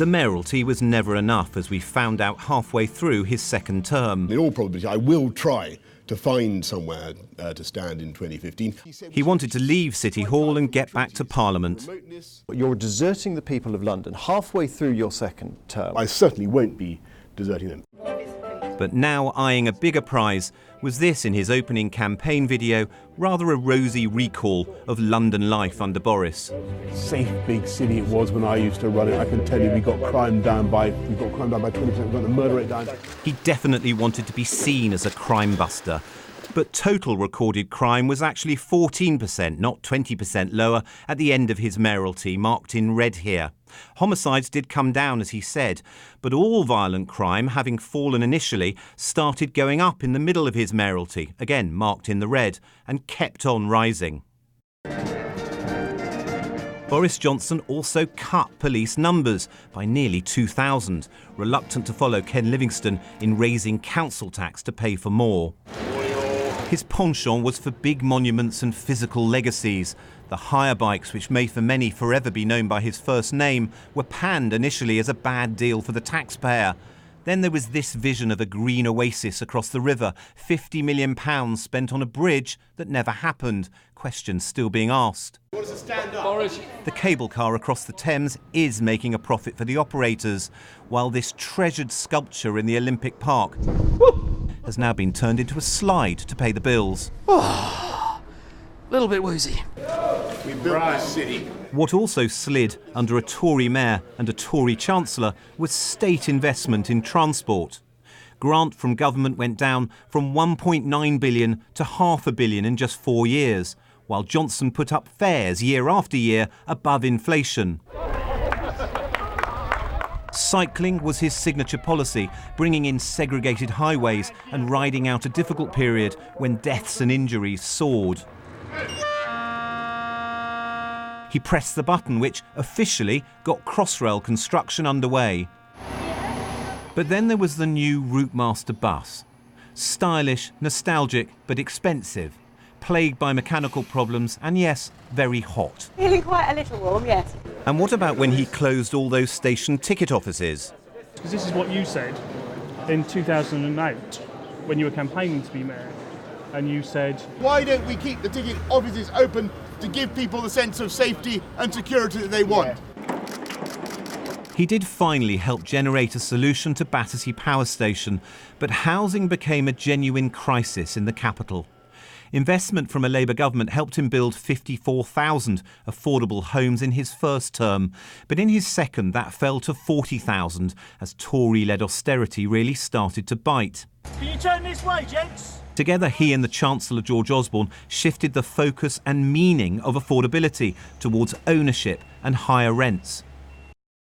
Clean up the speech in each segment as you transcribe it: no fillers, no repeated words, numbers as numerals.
The mayoralty was never enough, as we found out halfway through his second term. In all probability, I will try to find somewhere to stand in 2015. He wanted to leave City Hall and get back to Parliament. You're deserting the people of London halfway through your second term. I certainly won't be deserting them. But now eyeing a bigger prize was this in his opening campaign video, rather a rosy recall of London life under Boris. Safe big city it was when I used to run it. I can tell you we got crime down by 20%, we got the murder rate down. He definitely wanted to be seen as a crime buster. But total recorded crime was actually 14%, not 20% lower, at the end of his mayoralty, marked in red here. Homicides did come down, as he said, but all violent crime, having fallen initially, started going up in the middle of his mayoralty, again marked in the red, and kept on rising. Boris Johnson also cut police numbers by nearly 2,000, reluctant to follow Ken Livingstone in raising council tax to pay for more. His penchant was for big monuments and physical legacies. The hire bikes, which may for many forever be known by his first name, were panned initially as a bad deal for the taxpayer. Then there was this vision of a green oasis across the river, £50 million spent on a bridge that never happened. Questions still being asked. The cable car across the Thames is making a profit for the operators, while this treasured sculpture in the Olympic Park has now been turned into a slide to pay the bills. Oh, a little bit woozy. We built this city. What also slid under a Tory mayor and a Tory chancellor was state investment in transport. Grant from government went down from 1.9 billion to £500 million in just 4 years, while Johnson put up fares year after year above inflation. Cycling was his signature policy, bringing in segregated highways and riding out a difficult period when deaths and injuries soared. He pressed the button which officially got Crossrail construction underway. But then there was the new Routemaster bus. Stylish, nostalgic, but expensive. Plagued by mechanical problems and, yes, very hot. Feeling quite a little warm, yes. And what about when he closed all those station ticket offices? Because this is what you said in 2008 when you were campaigning to be mayor, and you said, why don't we keep the ticket offices open to give people the sense of safety and security that they want? He did finally help generate a solution to Battersea Power Station, but housing became a genuine crisis in the capital. Investment from a Labour government helped him build 54,000 affordable homes in his first term, but in his second that fell to 40,000 as Tory-led austerity really started to bite. can you turn this way, gents? Together, he and the Chancellor George Osborne shifted the focus and meaning of affordability towards ownership and higher rents.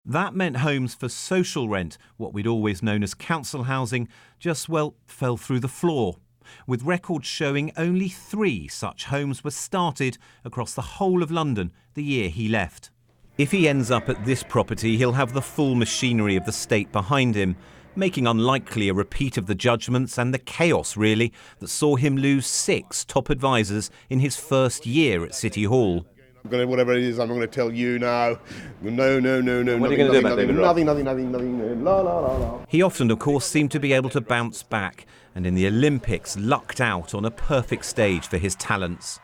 That meant homes for social rent, what we'd always known as council housing, just, well, fell through the floor, with records showing only 3 such homes were started across the whole of London the year he left. If he ends up at this property, he'll have the full machinery of the state behind him, making unlikely a repeat of the judgments and the chaos, really, that saw him lose 6 top advisors in his first year at City Hall. I'm going to, whatever it is, I'm going to tell you now. No. What are you going to do about David Roth? Nothing. La. He often, of course, seemed to be able to bounce back, and in the Olympics lucked out on a perfect stage for his talents.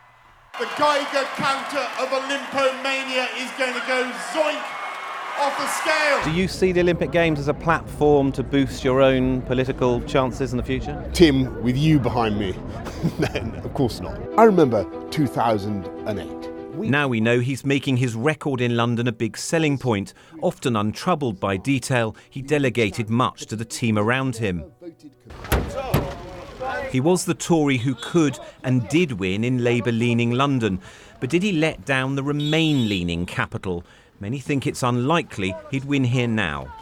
The Geiger counter of Olympomania is going to go zoink off the scale. Do you see the Olympic Games as a platform to boost your own political chances in the future? Tim, with you behind me. No, of course not. I remember 2008. Now we know he's making his record in London a big selling point. Often untroubled by detail, he delegated much to the team around him. He was the Tory who could and did win in Labour-leaning London. But did he let down the Remain-leaning capital? Many think it's unlikely he'd win here now.